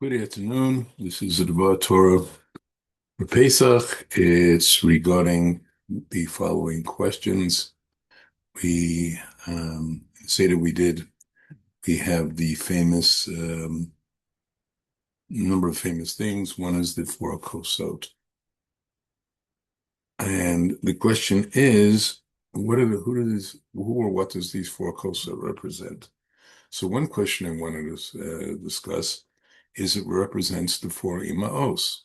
Good afternoon. This is the Dvar Torah for Pesach. It's regarding the following questions. We say that we have the famous number of famous things. One is the four kosot. And the question is, who or what does these four kosot represent? So one question I wanted to discuss is it represents the four imaos,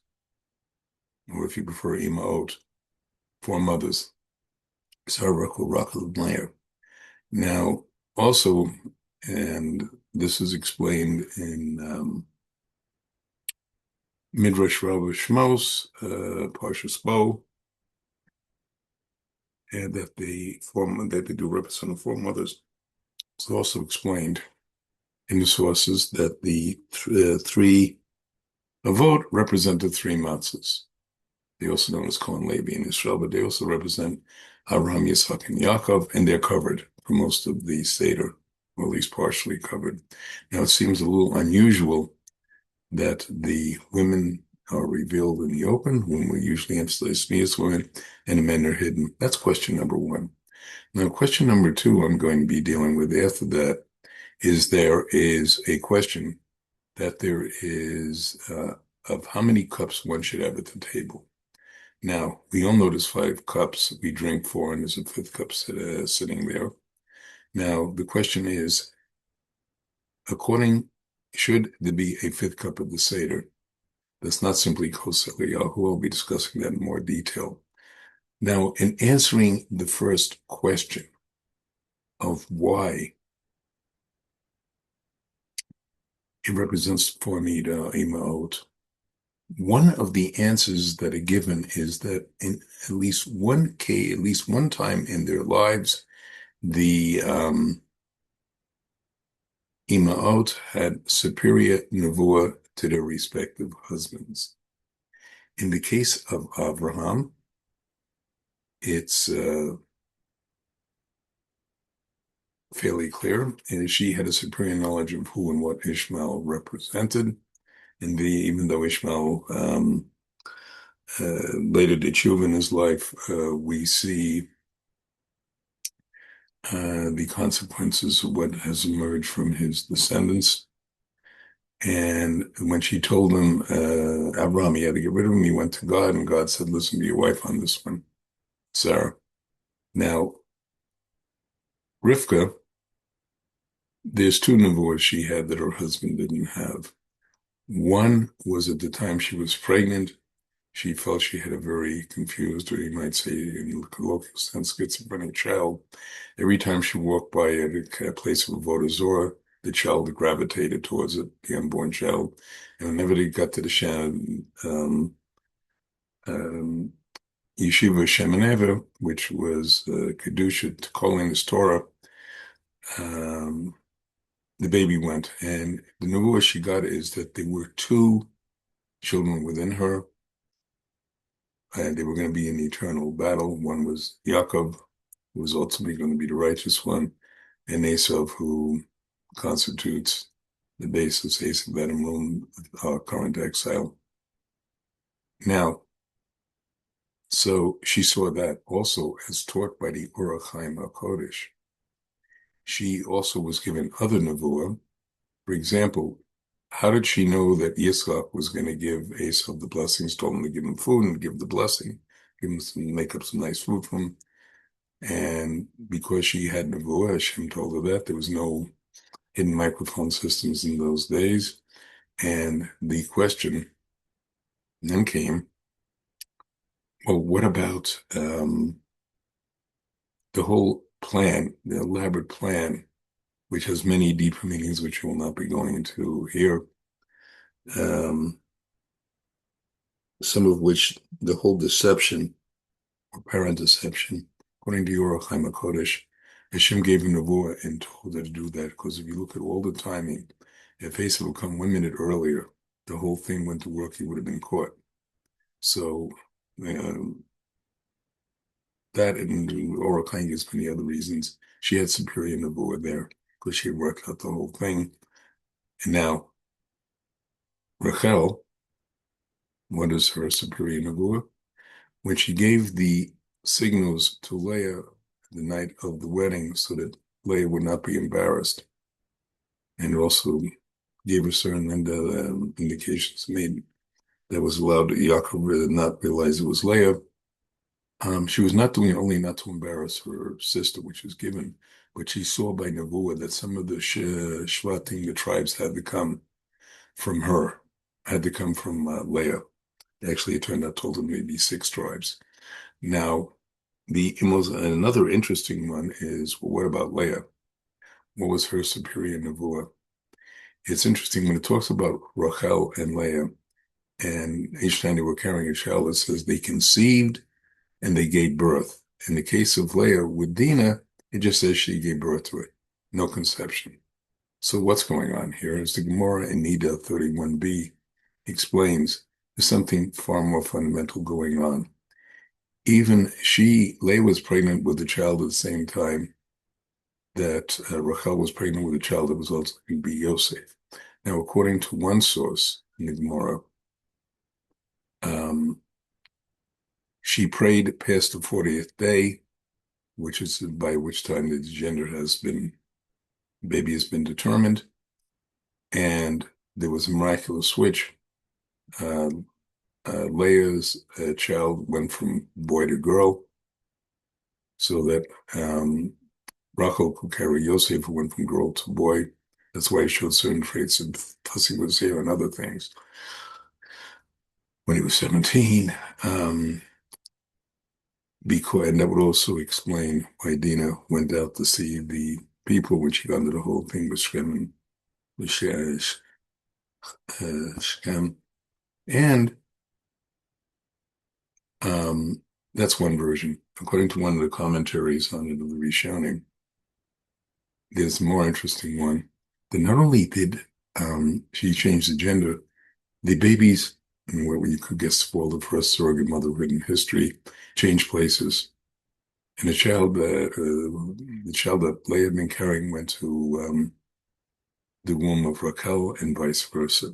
or if you prefer imahot, four mothers. Now, also, and this is explained in Midrash Rabbah Shmos, Parshas Bo, and that they do represent the four mothers. It's also explained in the sources that the three avot represent the three matzahs. They also known as Kohen, Levi, and Israel, but they also represent Abraham, Yitzhak, and Yaakov, and they're covered for most of the Seder, or at least partially covered. Now, it seems a little unusual that the women are revealed in the open, when we usually emphasize Smias women, and the men are hidden. That's question number one. Now, question number two I'm going to be dealing with after that is there is a question that there is of how many cups one should have at the table. Now, we all know there's 5 cups. We drink 4, and there's a 5th cup sitting there. Now, the question is, should there be a 5th cup of the Seder? That's not simply Kosel Yahu. We'll be discussing that in more detail. Now, in answering the first question of why it represents for me the Imaot, one of the answers that are given is that in at least one time in their lives, the Imaot had superior nevuah to their respective husbands. In the case of Abraham, it's fairly clear, and she had a superior knowledge of who and what Ishmael represented. And even though Ishmael later did tshuva in his life, we see the consequences of what has emerged from his descendants. And when she told him, Abraham, he had to get rid of him, he went to God, and God said, listen to your wife on this one, Sarah. Now, Rivka, there's 2 nevuahs she had that her husband didn't have. One was at the time she was pregnant. She felt she had a very confused, or you might say, in a local sense, schizophrenic child. Every time she walked by a place of avodah zarah, the child gravitated towards it, the unborn child. And whenever they got to the Yeshiva Shemeneva, which was Kedusha to calling this Torah, the baby went. And the nevuah she got is that there were 2 children within her, and they were going to be in eternal battle. One was Yaakov, who was ultimately going to be the righteous one, and Esav, who constitutes the basis, Esav Edom, our current exile. Now, so she saw that also as taught by the Orach Chaim HaKodesh. She also was given other nevuah. For example, how did she know that Yitzchak was going to give Esav the blessings, told him to give him food and give the blessing, make up some nice food for him? And because she had nevuah, Hashem told her that. There was no hidden microphone systems in those days. And the question then came, well, what about the whole plan, the elaborate plan, which has many deeper meanings, which we will not be going into here, some of which, the whole deception, or parent deception, according to Orach Chaim HaKodesh, Hashem gave him nevuah and told her to do that, because if you look at all the timing, if Esav would come 1 minute earlier, the whole thing went to work, he would have been caught. So that and Orach Chaim gives many other reasons. She had superior nevuah there, because she had worked out the whole thing. And now, Rachel, what is her superior nevuah? When she gave the signals to Leah the night of the wedding so that Leah would not be embarrassed, and also gave her certain indications made that was allowed Yaakov not realize it was Leah. She was not doing it only not to embarrass her sister, which was given, but she saw by Nevuah that some of the Shvatim, the tribes, had to come from her, had to come from Leah. Actually, it turned out told them maybe 6 tribes. Now, another interesting one is, well, what about Leah? What was her superior Nevuah? It's interesting when it talks about Rachel and Leah, and each time they were carrying a child, it says they conceived and they gave birth. In the case of Leah with Dinah, it just says she gave birth to it, no conception. So what's going on here? As the Gemara in Nida 31b explains, there's something far more fundamental going on. Even Leah was pregnant with the child at the same time that Rachel was pregnant with a child that was also going to be Yosef. Now, according to one source in the Gemara, she prayed past the 40th day, which is by which time the baby has been determined, and there was a miraculous switch. Leah's child went from boy to girl, so that Rachel could carry Yosef, who went from girl to boy. That's why he showed certain traits of fussing with his hair and other things. When he was 17, and that would also explain why Dinah went out to see the people when she got into the whole thing with Shem and that's one version. According to one of the commentaries on it of the Rishonim, there's a more interesting one that not only did she change the gender, the babies, where you could guess for the first surrogate motherhood in history, changed places. And the child that Leah had been carrying went to the womb of Rachel and vice versa.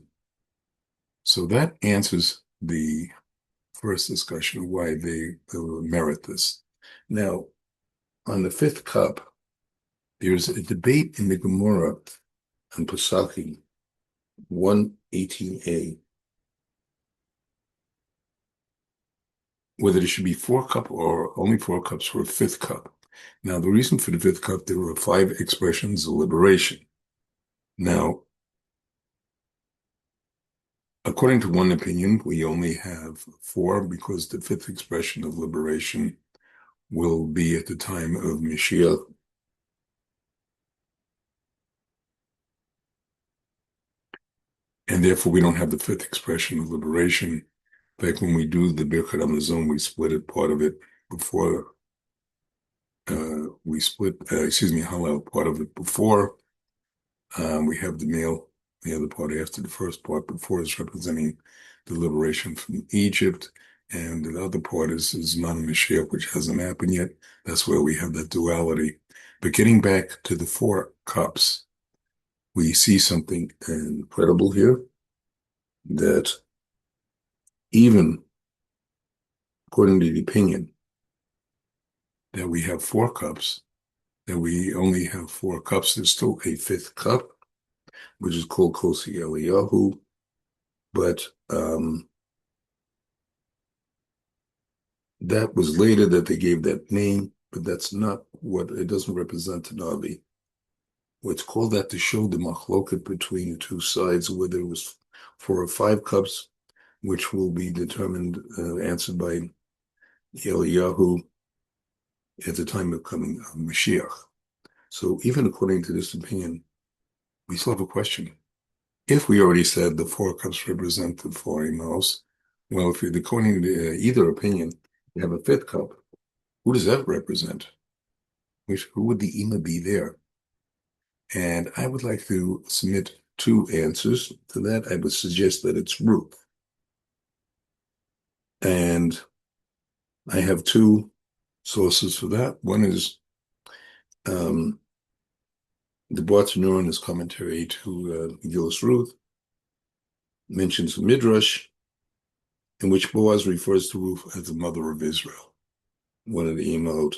So that answers the first discussion of why they merit this. Now, on the 5th cup, there's a debate in the Gemara on Pesachim 118a, whether there should be 4 cups or only 4 cups for a 5th cup. Now, the reason for the 5th cup, there were 5 expressions of liberation. Now, according to one opinion, we only have 4 because the 5th expression of liberation will be at the time of Mashiach. And therefore, we don't have the 5th expression of liberation. In fact, when we do the Birkat Hamazon, we split it, part of it before, Hallel, part of it before. We have the other part after the first part. Before is representing the liberation from Egypt, and the other part is Zman Mashiach, which hasn't happened yet. That's where we have that duality. But getting back to the 4 cups, we see something incredible here, that even according to the opinion that we have 4 cups, that we only have 4 cups, there's still a 5th cup, which is called Kosi Eliyahu, but that was later that they gave that name, but that's not what, it doesn't represent an Navi. What's called that to show the machloket between the 2 sides, whether it was 4 or 5 cups, which will be determined, answered by Eliyahu at the time of coming of Mashiach. So even according to this opinion, we still have a question. If we already said the 4 cups represent the 4 emos, well, if you're according to either opinion, you have a 5th cup, who does that represent? Who would the Ima be there? And I would like to submit 2 answers to that. I would suggest that it's Ruth. And I have 2 sources for that. One is the Bartanura in his commentary to Gillis Ruth, mentions a midrash in which Boaz refers to Ruth as the mother of Israel, one of the Emahot.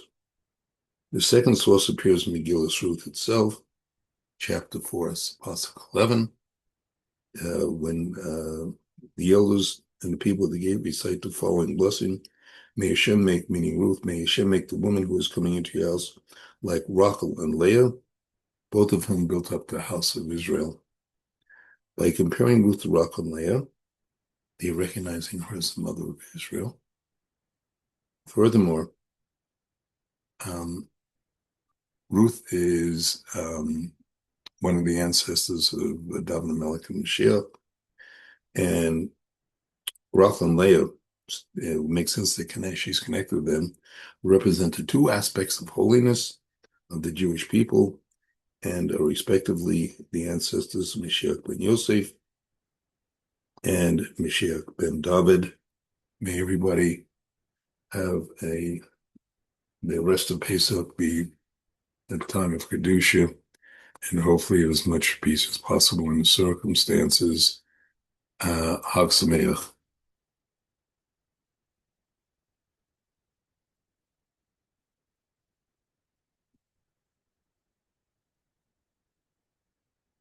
The second source appears in Megillus Ruth itself, chapter 4, Pasuk 11, when the elders and the people of the gate recite the following blessing. May Hashem make, meaning Ruth, may Hashem make the woman who is coming into your house like Rachel and Leah, both of whom built up the house of Israel. By comparing Ruth to Rachel and Leah, they are recognizing her as the mother of Israel. Furthermore, Ruth is one of the ancestors of David Melech and Mashiach, and Rachel and Leah, it makes sense that she's connected with them, represent the two aspects of holiness of the Jewish people, and are respectively the ancestors of Mashiach ben Yosef and Mashiach ben David. May everybody have the rest of Pesach be a time of Kedusha, and hopefully as much peace as possible in the circumstances. Hag Sameach.